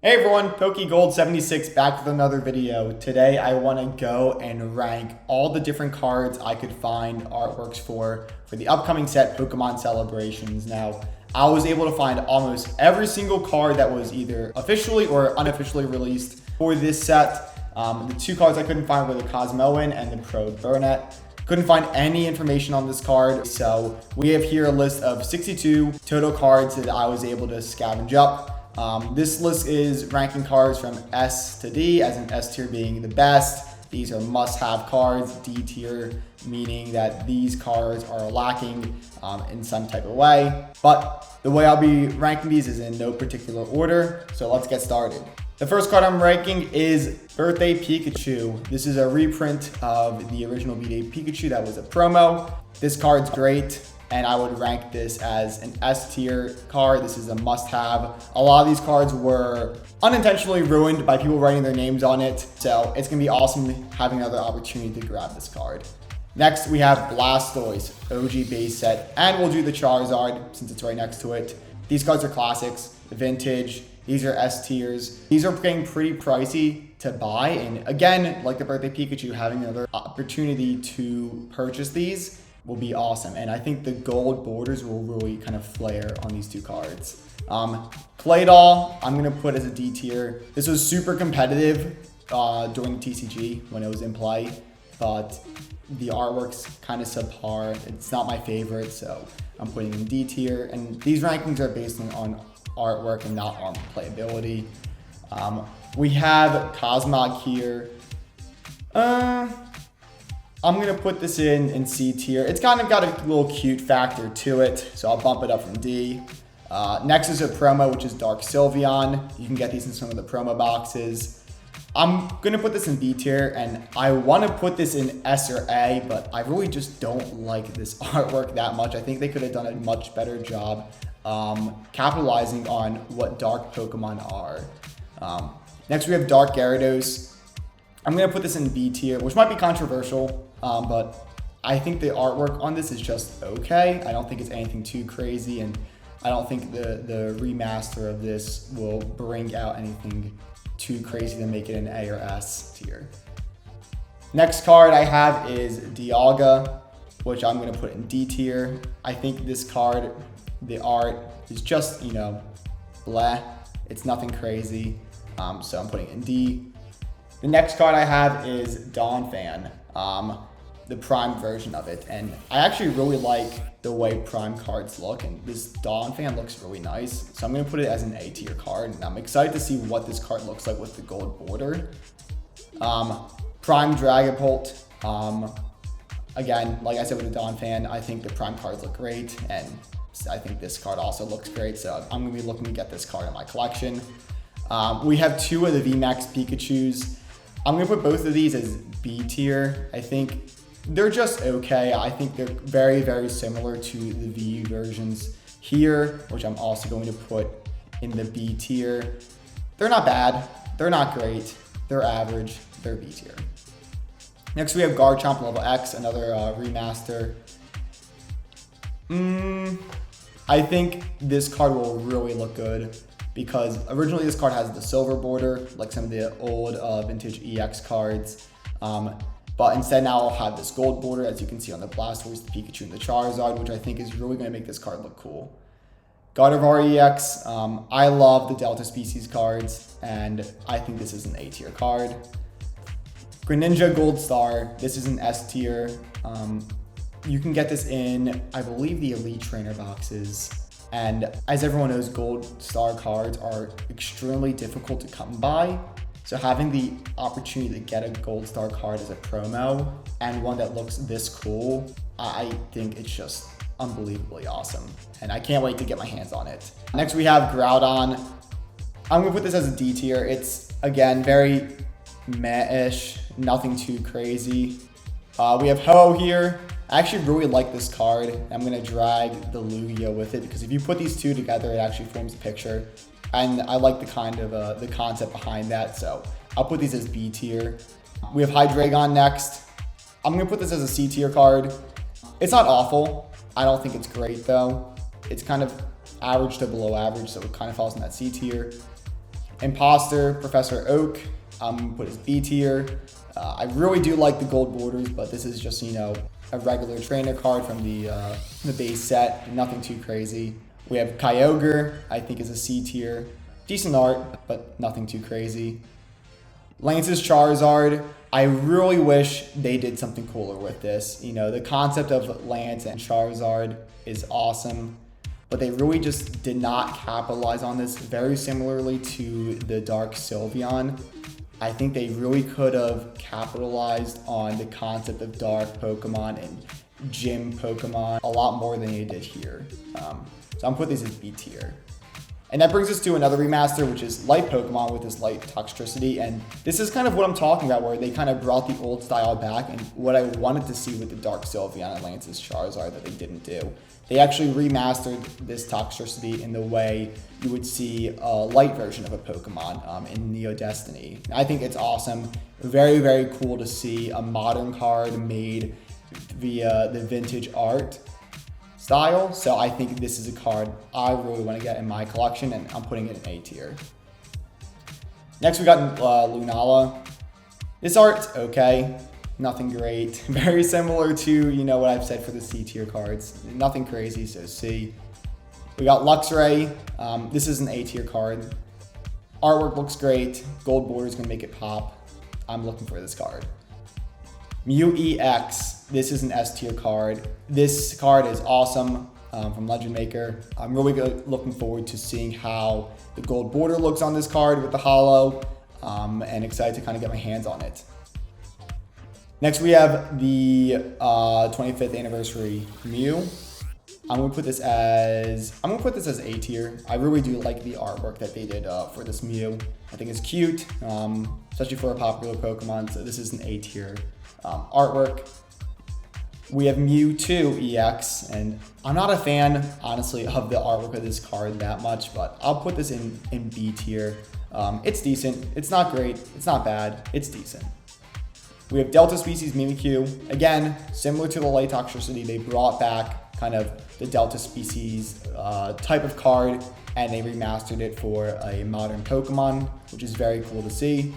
Hey everyone, PokeGold76 back with another video. Today I want to go and rank all the different cards I could find artworks for the upcoming set Pokemon Celebrations. Now, I was able to find almost every single card that was either officially or unofficially released for this set. The two cards I couldn't find were the Cosmoem and the Pro Burnett. Couldn't find any information on this card, so we have here a list of 62 total cards that I was able to scavenge up. This list is ranking cards from S to D, as in S tier being the best. These are must-have cards. D tier meaning that these cards are lacking in some type of way. But the way I'll be ranking these is in no particular order, so let's get started. The first card I'm ranking is Birthday Pikachu. This is a reprint of the original V-Day Pikachu that was a promo. This card's great, and I would rank this as an S tier card. This is a must-have. A lot of these cards were unintentionally ruined by people writing their names on it, so it's gonna be awesome having another opportunity to grab this card. Next, we have Blastoise, OG base set, and we'll do the Charizard since it's right next to it. These cards are classics, vintage. These are S tiers. These are getting pretty pricey to buy, and again, like the Birthday Pikachu, having another opportunity to purchase these will be awesome. And I think the gold borders will really kind of flare on these two cards. Claydol, I'm gonna put as a D tier. This was super competitive during the TCG when it was in play, but the artwork's kind of subpar. It's not my favorite, so I'm putting in D tier. And these rankings are based on artwork and not on playability. We have Cosmog here. I'm gonna put this in C tier. It's kind of got a little cute factor to it, so I'll bump it up from D. Next is a promo, which is Dark Sylveon. You can get these in some of the promo boxes. I'm gonna put this in B tier, and I wanna put this in S or A, but I really just don't like this artwork that much. I think they could have done a much better job capitalizing on what dark Pokemon are. Next we have Dark Gyarados. I'm gonna put this in B tier, which might be controversial, but I think the artwork on this is just okay. I don't think it's anything too crazy, and I don't think the remaster of this will bring out anything too crazy to make it an A or S tier. Next card I have is Dialga, which I'm gonna put in D tier. I think this card, the art is just, bleh. It's nothing crazy, so I'm putting it in D. The next card I have is Donphan, the Prime version of it. And I actually really like the way Prime cards look, and this Donphan looks really nice. So I'm gonna put it as an A tier card, and I'm excited to see what this card looks like with the gold border. Prime Dragapult, again, like I said with the Donphan, I think the Prime cards look great, and I think this card also looks great, so I'm gonna be looking to get this card in my collection. We have two of the VMAX Pikachus. I'm gonna put both of these as B tier. I think they're just okay. I think they're very, very similar to the VU versions here, which I'm also going to put in the B tier. They're not bad, they're not great, they're average, they're B tier. Next we have Garchomp Level X, another remaster. I think this card will really look good, because originally this card has the silver border, like some of the old vintage EX cards. But instead now I'll have this gold border, as you can see on the Blastoise, the Pikachu, and the Charizard, which I think is really going to make this card look cool. Gardevoir EX, I love the Delta Species cards, and I think this is an A tier card. Greninja Gold Star, this is an S tier. You can get this in, I believe, the Elite Trainer boxes. And as everyone knows, Gold Star cards are extremely difficult to come by. So having the opportunity to get a Gold Star card as a promo, and one that looks this cool, I think it's just unbelievably awesome. And I can't wait to get my hands on it. Next we have Groudon. I'm gonna put this as a D tier. It's, again, very meh-ish, nothing too crazy. We have Ho here. I actually really like this card. I'm gonna drag the Lugia with it, because if you put these two together, it actually forms a picture. And I like the kind of the concept behind that, so I'll put these as B tier. We have Hydreigon next. I'm gonna put this as a C tier card. It's not awful. I don't think it's great though. It's kind of average to below average, so it kind of falls in that C tier. Imposter, Professor Oak, I'm gonna put as B tier. I really do like the gold borders, but this is just, you know, a regular trainer card from the base set, nothing too crazy. We have Kyogre, I think is a C tier. Decent art, but nothing too crazy. Lance's Charizard, I really wish they did something cooler with this. You know, the concept of Lance and Charizard is awesome, but they really just did not capitalize on this, very similarly to the Dark Sylveon. I think they really could have capitalized on the concept of Dark Pokemon and Gym Pokemon a lot more than they did here. So I'm putting this as B tier. And that brings us to another remaster, which is Light Pokemon with this light Toxtricity. And this is kind of what I'm talking about, where they kind of brought the old style back and what I wanted to see with the Dark Sylveon and Lance's Charizard that they didn't do. They actually remastered this Toxtricity in the way you would see a light version of a Pokemon in Neo Destiny. And I think it's awesome. Very, very cool to see a modern card made via the vintage art style. So I think this is a card I really want to get in my collection, and I'm putting it in A tier. Next we got Lunala. This art's okay, nothing great. Very similar to, you know, what I've said for the C tier cards. Nothing crazy, so C. We got Luxray. This is an A tier card. Artwork looks great. Gold border is gonna make it pop. I'm looking for this card. Mew EX, this is an S tier card. This card is awesome from Legend Maker. I'm really looking forward to seeing how the gold border looks on this card with the holo, and excited to kind of get my hands on it. Next we have the 25th anniversary Mew. I'm gonna put this as A tier. I really do like the artwork that they did for this Mew. I think it's cute, especially for a popular Pokemon. So this is an A tier artwork. We have Mewtwo EX, and I'm not a fan, honestly, of the artwork of this card that much, but I'll put this in B tier. It's decent. It's not great. It's not bad. It's decent. We have Delta Species Mimikyu. Again, similar to the Light Toxtricity, they brought back kind of the Delta Species type of card, and they remastered it for a modern Pokemon, which is very cool to see.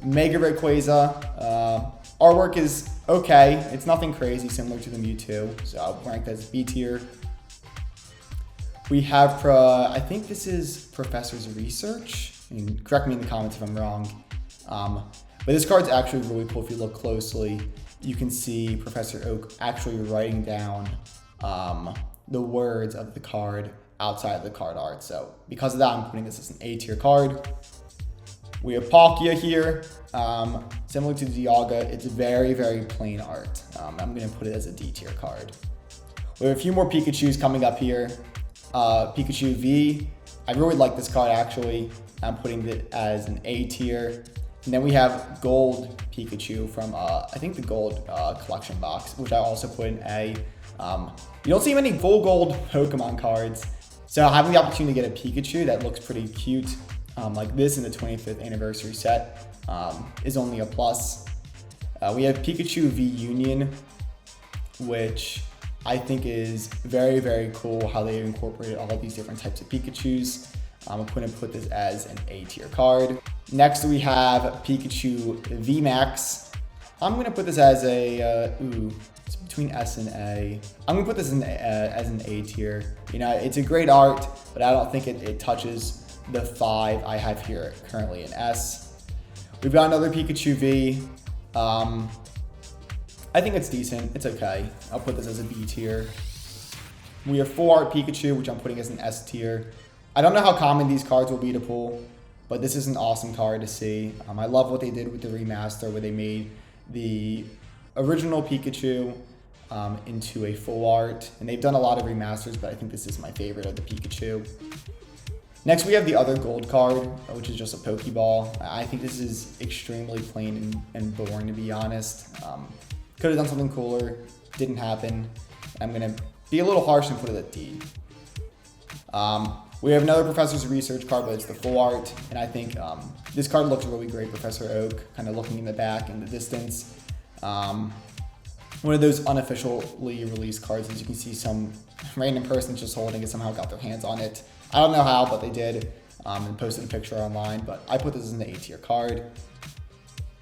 Mega Rayquaza. Artwork is okay. It's nothing crazy, similar to the Mewtwo, so I'll rank that as B tier. We have, I think this is Professor's Research. And correct me in the comments if I'm wrong. But this card's actually really cool. If you look closely, you can see Professor Oak actually writing down the words of the card outside of the card art. So because of that, I'm putting this as an A tier card. We have Palkia here. Similar to Dialga, it's very, very plain art. I'm going to put it as a D tier card. We have a few more Pikachus coming up here. Pikachu V. I really like this card, actually. I'm putting it as an A tier. And then we have Gold Pikachu from, I think, the Gold collection box, which I also put in A. You don't see many full gold Pokemon cards. So having the opportunity to get a Pikachu that looks pretty cute, like this in the 25th anniversary set, is only a plus. We have Pikachu V Union, which I think is very, very cool how they incorporated all of these different types of Pikachus. I'm going to put this as an A tier card. Next we have Pikachu VMAX. I'm going to put this as a, it's between S and A. I'm going to put this in, as an A tier. You know, it's a great art, but I don't think it touches the 5 I have here currently in S. We've got another Pikachu V. I think it's decent. It's okay. I'll put this as a B tier. We have Full Art Pikachu, which I'm putting as an S tier. I don't know how common these cards will be to pull, but this is an awesome card to see. I love what they did with the remaster, where they made the original Pikachu into a full art. And they've done a lot of remasters, but I think this is my favorite of the Pikachu. Next, we have the other gold card, which is just a Pokeball. I think this is extremely plain and boring, to be honest. Could have done something cooler. Didn't happen. I'm going to be a little harsh and put it at D. We have another Professor's Research card, but it's the full art. And I think this card looks really great. Professor Oak, kind of looking in the back in the distance. One of those unofficially released cards, as you can see, some random person just holding it somehow got their hands on it. I don't know how, but they did. and posted a picture online, but I put this in the A tier card.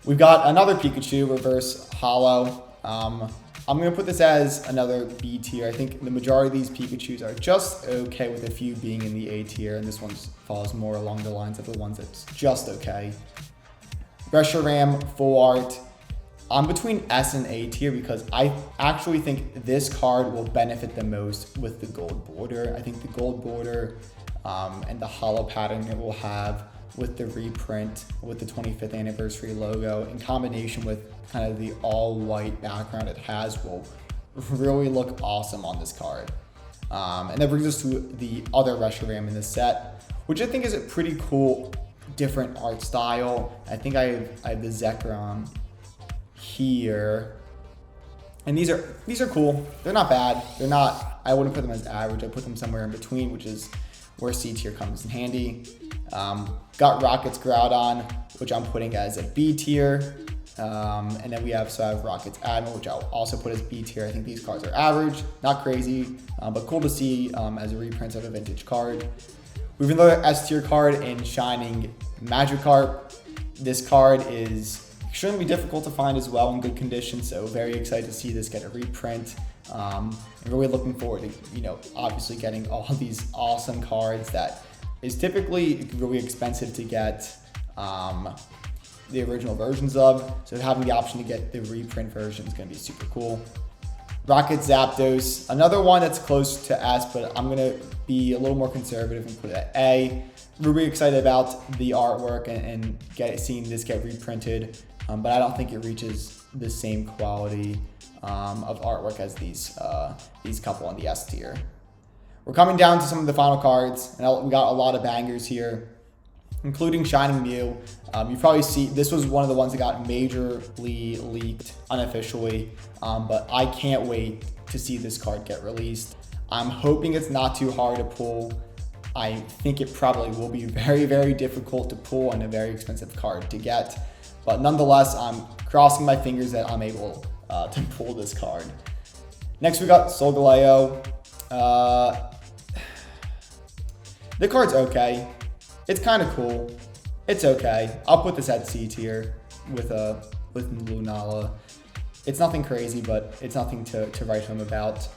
We've got another Pikachu reverse holo. I'm going to put this as another B tier. I think the majority of these Pikachus are just okay, with a few being in the A tier, and this one falls more along the lines of the ones that's just okay. Reshiram full art. I'm between S and A tier because I actually think this card will benefit the most with the gold border. I think the gold border and the holo pattern it will have with the reprint, with the 25th anniversary logo, in combination with kind of the all-white background it has, will really look awesome on this card. And that brings us to the other Reshiram in this set, which I think is a pretty cool, different art style. I think I have the Zekrom here. And these are cool. They're not bad. They're not, I wouldn't put them as average. I put them somewhere in between, which is where C tier comes in handy. Got Rockets Groudon, which I'm putting as a B tier. And then we have Rockets Admiral, which I'll also put as B tier. I think these cards are average, not crazy, but cool to see as a reprint of a vintage card. We have another S tier card in Shining Magikarp. This card is extremely difficult to find as well in good condition, so very excited to see this get a reprint. And really looking forward to, obviously getting all of these awesome cards that is typically really expensive to get the original versions of. So having the option to get the reprint version is going to be super cool. Rocket Zapdos, another one that's close to S, but I'm going to be a little more conservative and put it at A. Really excited about the artwork and seeing this get reprinted, but I don't think it reaches the same quality of artwork as these couple on the S tier. We're coming down to some of the final cards, and we got a lot of bangers here, including Shining Mew. You probably see this was one of the ones that got majorly leaked unofficially, but I can't wait to see this card get released. I'm hoping it's not too hard to pull. I think it probably will be very, very difficult to pull and a very expensive card to get, but nonetheless, I'm crossing my fingers that I'm able to pull this card. Next, we got Solgaleo. The card's okay. It's kind of cool. It's okay. I'll put this at C tier with Lunala. It's nothing crazy, but it's nothing to write home about.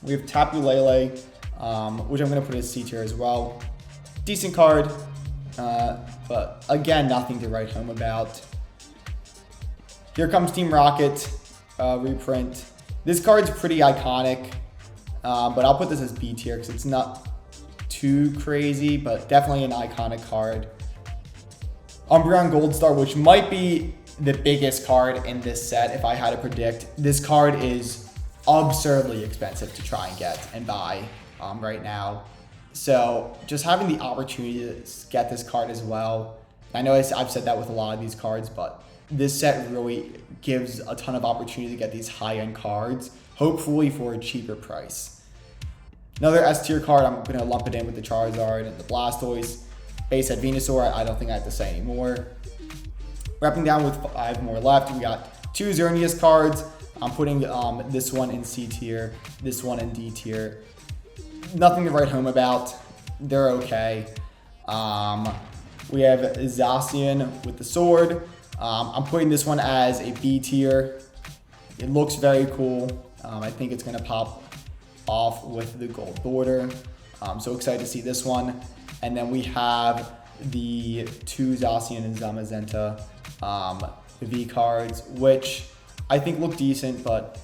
We have Tapu Lele, which I'm going to put as C tier as well. Decent card, but again, nothing to write home about. Here comes Team Rocket reprint. This card's pretty iconic, but I'll put this as B tier because it's not too crazy, but definitely an iconic card. Umbreon Goldstar, which might be the biggest card in this set if I had to predict. This card is absurdly expensive to try and get and buy right now. So just having the opportunity to get this card as well. I know I've said that with a lot of these cards, but this set really gives a ton of opportunity to get these high-end cards, hopefully for a cheaper price. Another S tier card, I'm going to lump it in with the Charizard and the Blastoise. Base set Venusaur, I don't think I have to say anymore. Wrapping down with 5 more left, we got 2 Xerneas cards. I'm putting this one in C tier, this one in D tier. Nothing to write home about. They're okay. We have Zacian with the sword. I'm putting this one as a B tier. It looks very cool. I think it's going to pop off with the gold border. So excited to see this one. And then we have the 2 Zacian and Zamazenta V cards, which I think look decent, but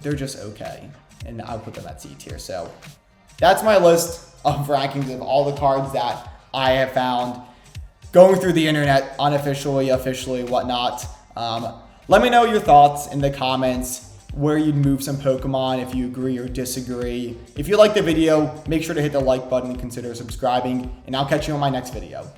they're just okay. And I'll put them at C tier. So that's my list of rankings of all the cards that I have found going through the internet, unofficially, officially, whatnot. Let me know your thoughts in the comments, where you'd move some Pokemon, if you agree or disagree. If you like the video, make sure to hit the like button and consider subscribing, and I'll catch you on my next video.